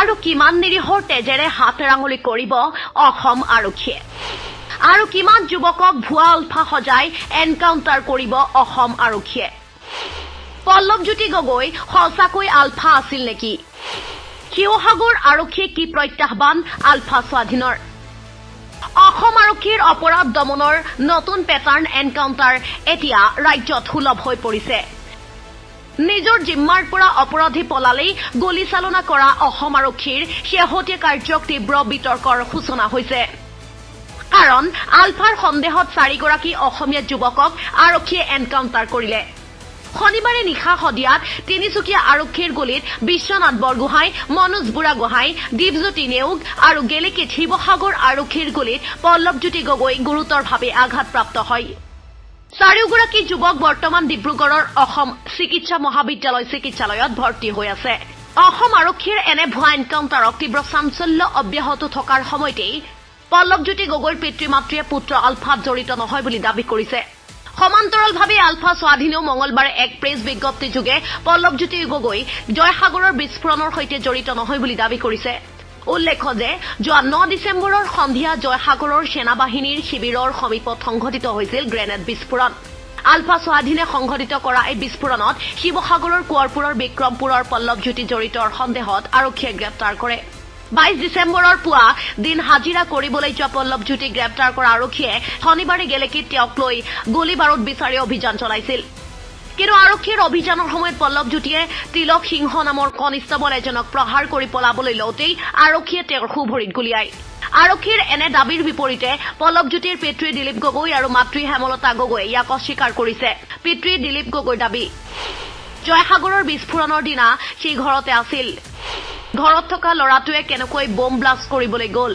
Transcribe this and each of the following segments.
আৰু কিমান নিৰীহৰ তেজেৰে হাত ৰাঙলি কৰিব অসম আৰক্ষীয়ে আৰু কিমান যুৱকক ভুৱা আলফা সজাই এনকাউণ্টাৰ কৰিব অসম আৰক্ষীয়ে পল্লৱজ্যোতি গগৈ সঁচাকৈ আলফা আছিল নেকি শিৱসাগৰ আৰক্ষীয়ে কি প্ৰত্যাহ্বান আলফা স্বাধীনৰ অসম আৰক্ষীৰ অপৰাধ দমনৰ নতুন পেটাৰ্ণ এনকাউণ্টাৰ এতিয়া ৰাজ্যত সুলভ হৈ পৰিছে নিজৰ জিম্মাৰ পৰা অপৰাধী পলালেই গুলীচালনা কৰা অসম আৰক্ষীৰ শেহতীয়া কাৰ্যক তীব্ৰ বিতৰ্কৰ সূচনা হৈছে কাৰণ আলফাৰ সন্দেহত 4গৰাকী অসমীয়া যুৱকক আৰক্ষীয়ে এনকাউণ্টাৰ কৰিলে শনিবাৰে নিশা সদিয়াত তিনিচুকীয়া আৰক্ষীৰ গুলীত বিশ্বনাথ বৰগোহাঁই মনোজ বুঢ়াগোহাঁই দীপজ্যোতি নেওগ আৰু গেলেকীত শিৱসাগৰ আৰক্ষীৰ গুলীত পল্লৱজ্যোতি গগৈ গুৰুতৰভাৱে আঘাতপ্ৰাপ্ত হয় 4গৰাকী যুৱক বৰ্তমান ডিব্ৰুগড়ৰ অসম চিকিৎসা মহাবিদ্যালয় চিকিৎসালয়ত ভৰ্তি হৈ আছে অসম আৰক্ষীৰ এনে ভুৱা এনকাউণ্টাৰক তীব্ৰ চাঞ্চল্য অব্যাহত থকাৰ সময়তেই পল্লৱজ্যোতি গগৈৰ পিতৃ মাতৃয়ে পুত্ৰ আলফাত জড়িত নহয় বুলি দাবী কৰিছে সমান্তৰালভাৱে আলফা স্বাধীনেও মঙলবাৰে এক প্ৰেছ বিজ্ঞপ্তিযোগে পল্লৱজ্যোতি গগৈ জয়সাগৰৰ বিস্ফোৰণৰ সৈতে জড়িত নহয় বুলি দাবী কৰিছে উল্লেখ্য যে যোৱা 9 ডিচেম্বৰৰ সন্ধিয়া জয়সাগৰৰ সেনাবাহিনীৰ শিবিৰৰ সমীপত সংঘটিত হৈছিল গ্ৰেনেড বিস্ফোৰণ আলফা স্বাধীনে সংঘটিত কৰা এই বিস্ফোৰণত শিৱসাগৰৰ কোঁৱৰপুৰৰ বিক্ৰমপুৰৰ পল্লৱজ্যোতি জড়িতৰ সন্দেহত আৰক্ষীয়ে গ্ৰেপ্তাৰ কৰে 22 ডিচেম্বৰৰ পুৱা দিন হাজিৰা কৰিবলৈ যোৱা পল্লৱজ্যোতিক গ্ৰেপ্তাৰ কৰা আৰক্ষীয়ে শনিবাৰে গেলেকীত তেওঁক লৈ গুলী বাৰুদ বিচাৰি অভিযান চলাইছিল কিন্তু আৰক্ষীৰ অভিযানৰ সময়ত পল্লৱজ্যোতিয়ে তিলক সিংহ নামৰ কনিষ্টেবল এজনক প্ৰহাৰ কৰি পলাবলৈ লওঁতেই আৰক্ষীয়ে তেওঁৰ সুভৰিত গুলীয়ায় আৰক্ষীৰ এনে দাবীৰ বিপৰীতে পল্লৱজ্যোতিৰ পিতৃ দিলীপ গগৈ আৰু মাতৃ হেমলতা গগৈয়ে ইয়াক অস্বীকাৰ কৰিছে পিতৃ দিলীপ গগৈৰ দাবী জয়সাগৰৰ বিস্ফোৰণৰ দিনা সেই ঘৰতে আছিল ঘৰত থকা ল'ৰাটোৱে কেনেকৈ বম ব্লাষ্ট কৰিবলৈ গ'ল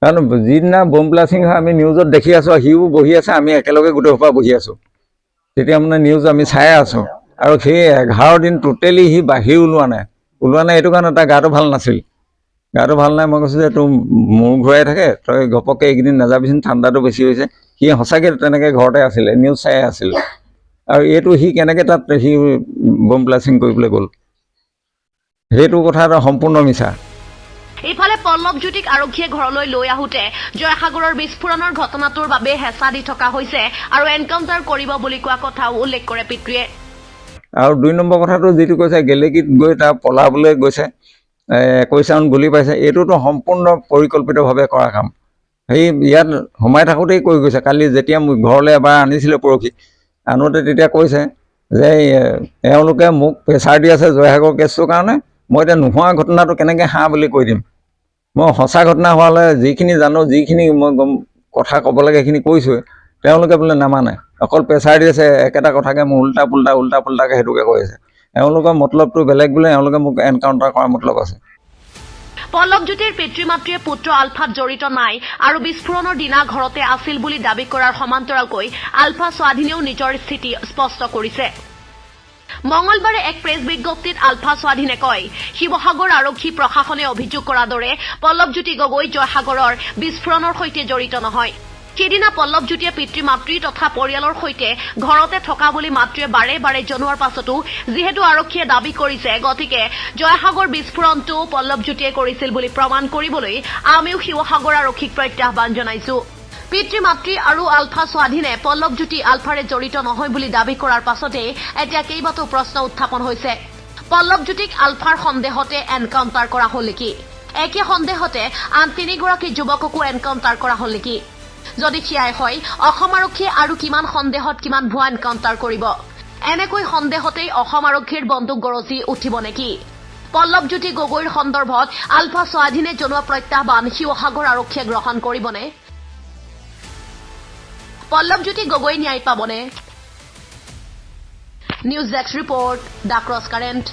কাৰণ যিদিনা বম ব্লাষ্টিং হয় আমি নিউজত দেখি আছো সিও বহি আছে আমি একেলগে গোটেই সোপা বহি আছো তেতিয়া মানে নিউজ আমি চাই আছো আৰু সেই 11 দিন টোটেলি সি বাহিৰ ওলোৱা নাই এইটো কাৰণে তাৰ গাটো ভাল নাছিল গাটো ভাল নাই মই কৈছোঁ যে তোৰ মূৰ ঘূৰাই থাকে তই ঘপককৈ এইকেইদিন নাযাবিচোন ঠাণ্ডাটো বেছি হৈছে সি সঁচাকৈ তেনেকৈ ঘৰতে আছিলে নিউজ চাই আছিল আৰু এইটো সি কেনেকৈ তাত সি বম ব্লাষ্টিং কৰিবলৈ গ'ল সেইটো কথা এটা সম্পূৰ্ণ মিছা ইফালে পল্লৱজ্যোতিক আৰক্ষীয়ে ঘৰলৈ লৈ আহোঁতে জয়সাগৰৰ বিস্ফোৰণৰ ঘটনাটোৰ বাবে হেঁচা দি থকা হৈছে আৰু এনকাউণ্টাৰ কৰিব বুলি কোৱা কথাও উল্লেখ কৰে পিতৃয়ে আৰু 2 নম্বৰ কথাটো যিটো কৈছে গেলেকীত গৈ তাৰ পলাবলৈ গৈছে 21 ৰাউণ্ড গুলি পাইছে এইটোতো সম্পূৰ্ণ পৰিকল্পিতভাৱে কৰা কাম সেই ইয়াত সোমাই থাকোঁতেই কৈ গৈছে কালি যেতিয়া মোক ঘৰলৈ এবাৰ আনিছিলে পৰহি আনোতে তেতিয়া কৈছে যে এওঁলোকে মোক প্ৰেছাৰ দি আছে জয়সাগৰ কেছটোৰ কাৰণে মই এতিয়া নোহোৱা ঘটনাটো কেনেকৈ বুলি কৈ দিম মই সঁচা ঘটনা হোৱালে যিখিনি জানো যিখিনি মই কথা ক'ব লাগে সেইখিনি কৈছোঁৱে তেওঁলোকে বোলে নামানে অকল প্ৰেছাৰ দি আছে একেটা কথাকে মোক উল্টা পুল্টাকৈ সেইটোকে কৈ আছে এওঁলোকৰ মতলবটো বেলেগ বোলে এওঁলোকে মোক এনকাউণ্টাৰ কৰাৰ মতলব আছে পল্লৱজ্যোতিৰ পিতৃ মাতৃয়ে পুত্ৰ আলফাত জড়িত নাই আৰু বিস্ফোৰণৰ দিনা ঘৰতে আছিল বুলি দাবী কৰাৰ সমান্তৰালকৈ আলফা স্বাধীনেও নিজৰ স্থিতি স্পষ্ট কৰিছে মঙলবাৰে এক প্ৰেছ বিজ্ঞপ্তিত আলফা স্বাধীনে কয় শিৱসাগৰ আৰক্ষী প্ৰশাসনে অভিযোগ কৰাৰ দৰে পল্লৱজ্যোতি গগৈ জয়সাগৰৰ বিস্ফোৰণৰ সৈতে জড়িত নহয় সেইদিনা পল্লৱজ্যোতিয়ে পিতৃ মাতৃ তথা পৰিয়ালৰ সৈতে ঘৰতে থকা বুলি মাতৃয়ে বাৰে বাৰে জনোৱাৰ পাছতো যিহেতু আৰক্ষীয়ে দাবী কৰিছে গতিকে জয়সাগৰ বিস্ফোৰণটো পল্লৱজ্যোতিয়ে কৰিছিল বুলি প্ৰমাণ কৰিবলৈ আমিও শিৱসাগৰ আৰক্ষীক প্ৰত্যাহ্বান জনাইছো পিতৃ মাতৃ আৰু আলফা স্বাধীনে পল্লৱজ্যোতি আলফাৰে জড়িত নহয় বুলি দাবী কৰাৰ পাছতে এতিয়া কেইবাটাও প্ৰশ্ন উত্থাপন হৈছে পল্লৱজ্যোতিক আলফাৰ সন্দেহতে এনকাউণ্টাৰ কৰা হ'ল নেকি একে সন্দেহতে আন 3গৰাকী যুৱককো এনকাউণ্টাৰ কৰা হ'ল নেকি যদি সেয়াই হয় অসম আৰক্ষীয়ে আৰু কিমান সন্দেহত কিমান ভুৱা এনকাউণ্টাৰ কৰিব এনেকৈ সন্দেহতেই অসম আৰক্ষীৰ বন্দুক গৰজি উঠিব নেকি পল্লৱজ্যোতি গগৈৰ সন্দৰ্ভত আলফা স্বাধীনে জনোৱা প্ৰত্যাহ্বান শিৱসাগৰ আৰক্ষীয়ে গ্ৰহণ কৰিবনে পল্লৱজ্যোতি গগৈ ন্যায় পাবনে news desk report the cross current